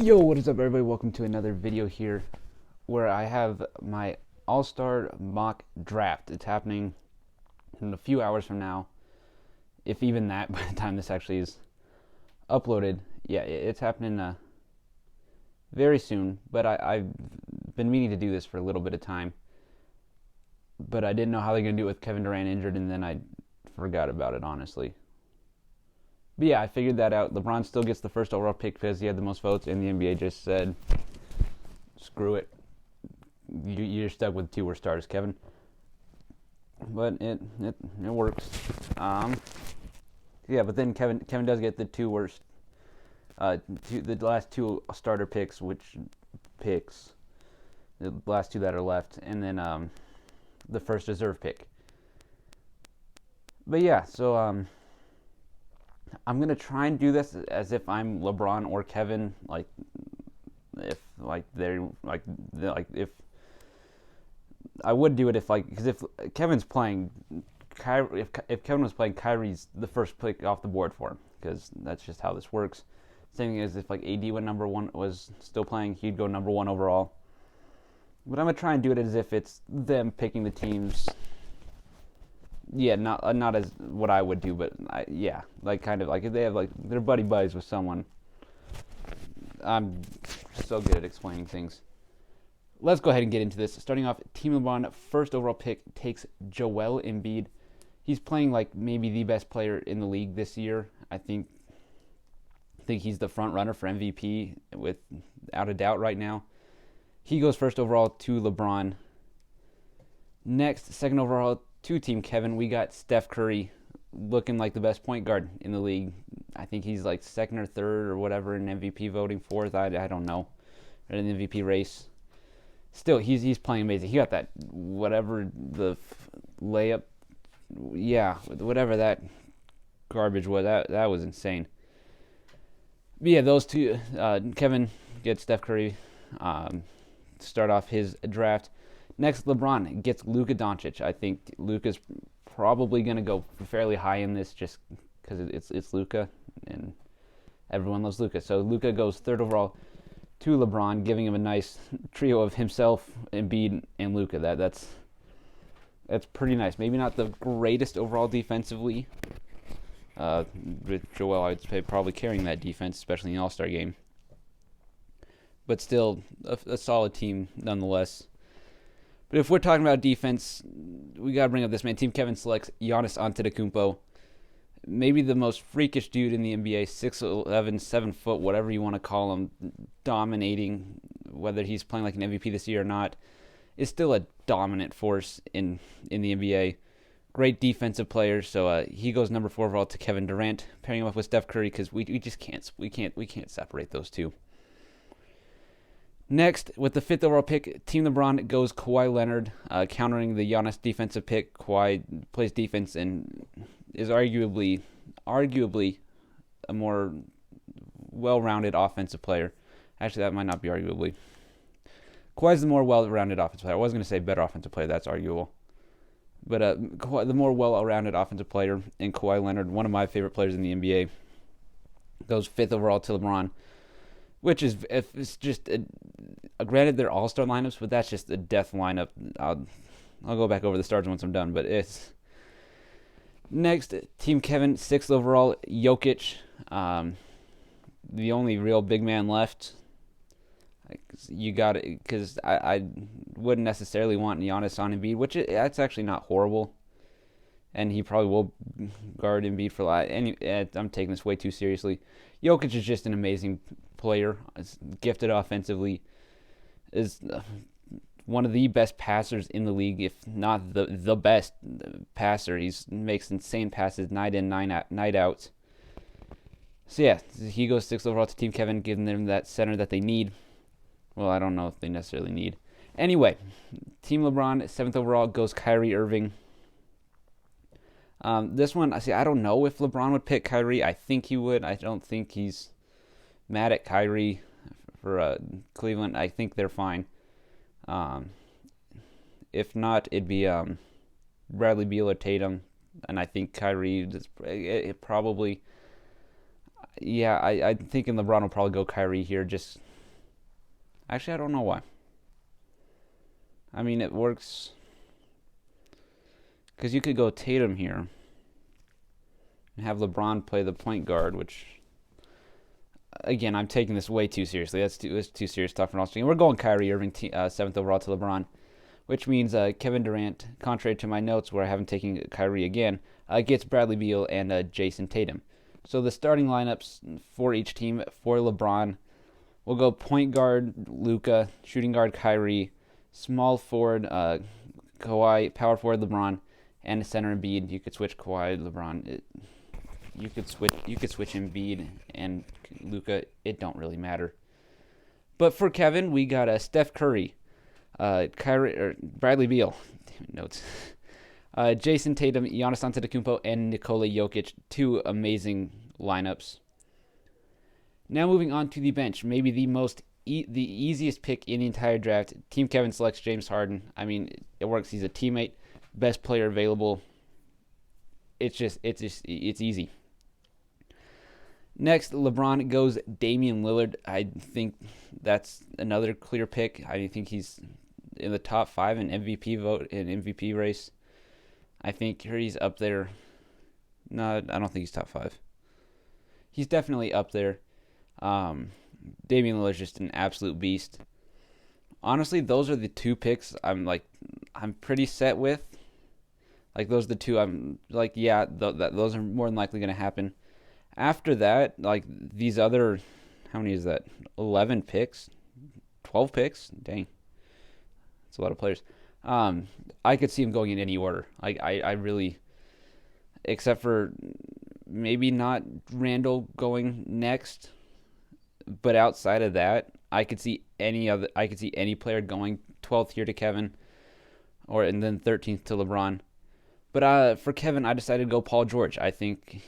Yo, what is up, everybody? Welcome to another video here where I have my All-Star mock draft. It's happening in a few hours from now, if even that, by the time this actually is uploaded. Yeah, it's happening very soon, but I've been meaning to do this for a little bit of time, but I didn't know how they're going to do it with Kevin Durant injured, and then I forgot about it, honestly. But yeah, I figured that out. LeBron still gets the first overall pick because he had the most votes, and the NBA just said, screw it. You're stuck with two worst starters, Kevin. But it works. Yeah, but then Kevin does get the two worst, the last two starter picks, the last two that are left, and then the first reserve pick. But yeah, so I'm gonna try and do this as if I'm LeBron or Kevin, if I would do it because if Kevin's playing, if Kevin was playing, Kyrie's the first pick off the board for him, because that's just how this works. Same thing as if AD was still playing, he'd go number one overall. But I'm gonna try and do it as if it's them picking the teams. Yeah, not as what I would do, but if they have they're buddies with someone. I'm so good at explaining things. Let's go ahead and get into this. Starting off, Team LeBron first overall pick takes Joel Embiid. He's playing maybe the best player in the league this year. I think he's the front runner for MVP without a doubt right now. He goes first overall to LeBron. Next, second overall to Team Kevin, we got Steph Curry looking like the best point guard in the league. I think he's second or third or whatever in MVP voting, fourth. I don't know, in the MVP race. Still, he's playing amazing. He got that layup, whatever that garbage was. That was insane. But yeah, those two. Kevin gets Steph Curry. Start off his draft. Next, LeBron gets Luka Doncic. I think Luka's probably going to go fairly high in this just because it's Luka, and everyone loves Luka. So Luka goes third overall to LeBron, giving him a nice trio of himself, Embiid, and Luka. That's pretty nice. Maybe not the greatest overall defensively. With Joel, I'd say probably carrying that defense, especially in the All-Star game. But still, a solid team nonetheless. But if we're talking about defense, we got to bring up this man. Team Kevin selects Giannis Antetokounmpo. Maybe the most freakish dude in the NBA, 6'11", 7 foot, whatever you want to call him, dominating, whether he's playing like an MVP this year or not, is still a dominant force in the NBA. Great defensive player, so he goes number 4 overall to Kevin Durant, pairing him up with Steph Curry because we just can't separate those two. Next, with the 5th overall pick, Team LeBron goes Kawhi Leonard, countering the Giannis defensive pick. Kawhi plays defense and is arguably a more well-rounded offensive player. Actually, that might not be arguably. Kawhi's the more well-rounded offensive player. I was going to say better offensive player. That's arguable. But the more well-rounded offensive player in Kawhi Leonard, one of my favorite players in the NBA, goes 5th overall to LeBron. Which is, if it's just, granted they're all-star lineups, but that's just a death lineup. I'll go back over the stars once I'm done, but it's... Next, Team Kevin, 6th overall, Jokic. The only real big man left. You got it, because I wouldn't necessarily want Giannis on Embiid, which that's actually not horrible. And he probably will guard Embiid for a lot. I'm taking this way too seriously. Jokic is just an amazing player. Is gifted offensively. Is one of the best passers in the league, if not the best passer. He makes insane passes night in, night out. So yeah, he goes 6th overall to Team Kevin, giving them that center that they need. Well, I don't know if they necessarily need. Anyway, Team LeBron, 7th overall, goes Kyrie Irving. This one, I don't know if LeBron would pick Kyrie. I think he would. I don't think he's mad at Kyrie for Cleveland. I think they're fine. If not, it'd be Bradley Beal or Tatum. And I think Kyrie probably... Yeah, I'm thinking LeBron will probably go Kyrie here. Just Actually, I don't know why. I mean, it works because you could go Tatum here and have LeBron play the point guard, which, again, I'm taking this way too seriously. That's too serious stuff for All-Star. We're going Kyrie Irving, 7th overall to LeBron, which means Kevin Durant, contrary to my notes where I haven't taken Kyrie again, gets Bradley Beal and Jason Tatum. So the starting lineups for each team for LeBron, we'll go point guard Luka, shooting guard Kyrie, small forward Kawhi, power forward LeBron, and center Embiid. You could switch Kawhi, LeBron. You could switch Embiid and Luka. It don't really matter. But for Kevin, we got Steph Curry, Kyrie or Bradley Beal. Damn, notes. Jason Tatum, Giannis Antetokounmpo, and Nikola Jokic. Two amazing lineups. Now moving on to the bench, maybe the easiest pick in the entire draft. Team Kevin selects James Harden. I mean, it works. He's a teammate, best player available. It's easy. Next, LeBron goes Damian Lillard. I think that's another clear pick. I think he's in the top 5 in MVP race. I think he's up there. No, I don't think he's top 5. He's definitely up there. Damian Lillard's just an absolute beast. Honestly, those are the two picks I'm pretty set with. Like, those are the two I'm like, yeah, those are more than likely going to happen. After that, like, these other, how many is that? 11 picks? 12 picks? Dang. That's a lot of players. I could see him going in any order. I really, except for maybe not Randall going next, but outside of that, I could see any player going 12th here to Kevin, and then 13th to LeBron. But for Kevin, I decided to go Paul George. I think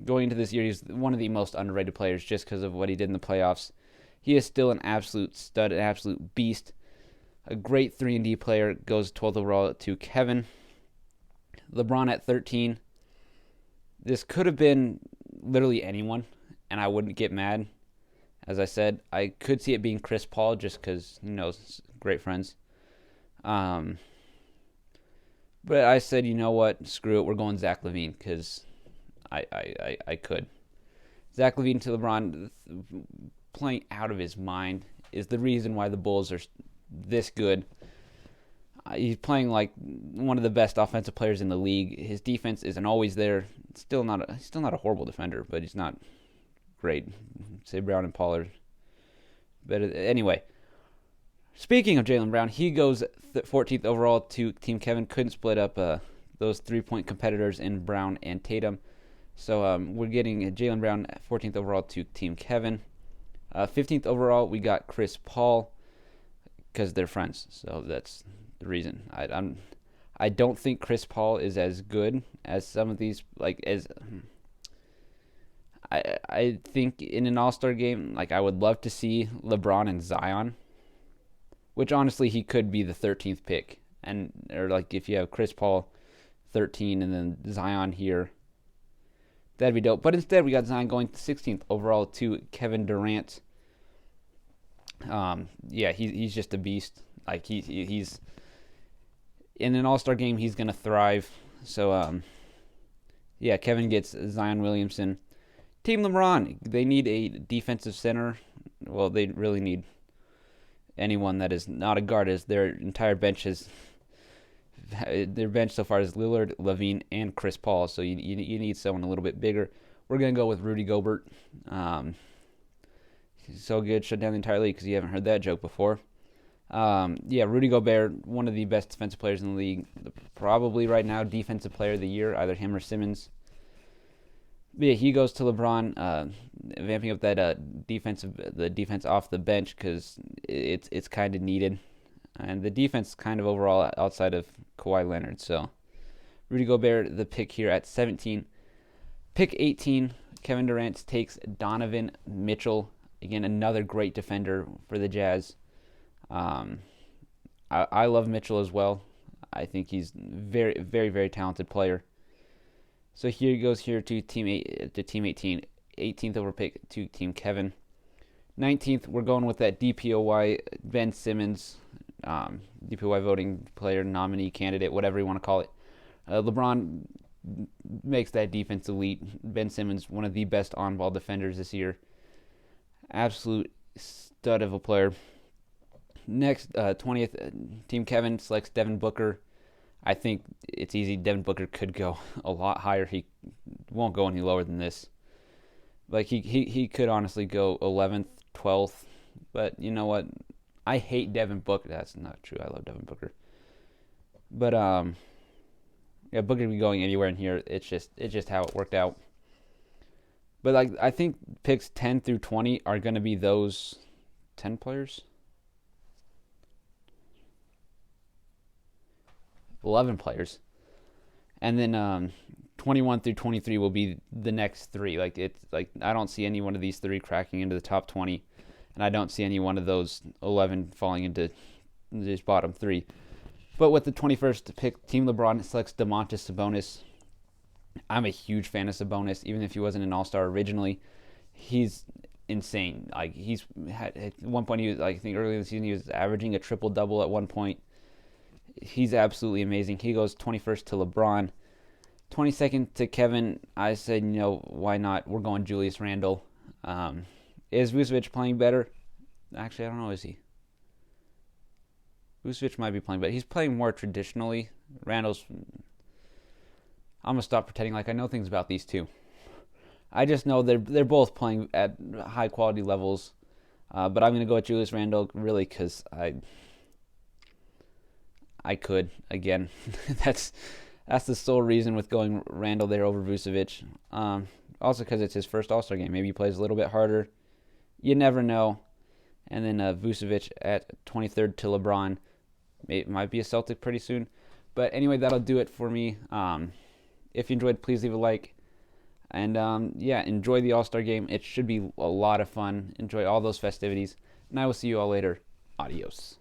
going into this year, he's one of the most underrated players just because of what he did in the playoffs. He is still an absolute stud, an absolute beast. A great 3-and-D player, goes 12th overall to Kevin. LeBron at 13. This could have been literally anyone, and I wouldn't get mad. As I said, I could see it being Chris Paul just because, great friends. But I said, you know what? Screw it. We're going Zach LaVine because I could. Zach LaVine to LeBron, playing out of his mind, is the reason why the Bulls are this good. He's playing like one of the best offensive players in the league. His defense isn't always there. He's still not a horrible defender, but he's not great. Say Brown and Paul are better. Anyway, speaking of Jaylen Brown, he goes 14th overall to Team Kevin. Couldn't split up those 3-point competitors in Brown and Tatum. So we're getting Jaylen Brown 14th overall to Team Kevin. 15th overall, we got Chris Paul because they're friends. So that's the reason. I don't think Chris Paul is as good as some of these. I think in an All-Star game, I would love to see LeBron and Zion, which honestly he could be the 13th pick, or if you have Chris Paul 13 and then Zion here, that'd be dope. But instead we got Zion going 16th overall to Kevin Durant. He's just a beast. He's in an All-Star game, he's gonna thrive. So Kevin gets Zion Williamson. Team LeBron, they need a defensive center. Well, they really need anyone that is not a guard, as their entire bench so far is Lillard, LaVine, and Chris Paul. So you need someone a little bit bigger. We're gonna go with Rudy Gobert. He's so good, shut down the entire league because you haven't heard that joke before. Rudy Gobert, one of the best defensive players in the league, probably right now defensive player of the year, either him or Simmons. But yeah, he goes to LeBron, vamping up that defense off the bench because it's kind of needed, and the defense kind of overall outside of Kawhi Leonard. So Rudy Gobert, the pick here at 17. Pick 18, Kevin Durant takes Donovan Mitchell. Again, another great defender for the Jazz. I love Mitchell as well. I think he's very, very, very talented player. So here he goes here to team 18, 18th over pick to Team Kevin. 19th, we're going with that DPOY Ben Simmons, DPOY voting player nominee candidate, whatever you want to call it. LeBron makes that defense elite. Ben Simmons, one of the best on-ball defenders this year. Absolute stud of a player. Next, 20th, Team Kevin selects Devin Booker. I think it's easy. Devin Booker could go a lot higher. He won't go any lower than this. Like, he could honestly go 11th, 12th. But you know what? I hate Devin Booker. That's not true. I love Devin Booker. But, yeah, Booker could be going anywhere in here. It's just how it worked out. But, like, I think picks 10 through 20 are going to be those 10 players. 11 players. And then 21 through 23 will be the next three. Like, it's like I don't see any one of these three cracking into the top 20, and I don't see any one of those 11 falling into this bottom three. But with the 21st pick, Team LeBron selects Damonte Sabonis. I'm a huge fan of Sabonis, even if he wasn't an All-Star originally. He's insane. Like, he's had at one point, he was, like, I think earlier in the season, he was averaging a triple-double at one point. He's absolutely amazing. He goes 21st to LeBron. 22nd to Kevin. I said, why not? We're going Julius Randle. Is Vucevic playing better? Actually, I don't know. Is he? Vucevic might be playing better. He's playing more traditionally. Randle's... I'm going to stop pretending like I know things about these two. I just know they're both playing at high-quality levels. But I'm going to go with Julius Randle, really, because I could, again. That's the sole reason with going Randle there over Vucevic. Also because it's his first All-Star game. Maybe he plays a little bit harder. You never know. And then Vucevic at 23rd to LeBron. It might be a Celtic pretty soon. But anyway, that'll do it for me. If you enjoyed, please leave a like. And enjoy the All-Star game. It should be a lot of fun. Enjoy all those festivities. And I will see you all later. Adios.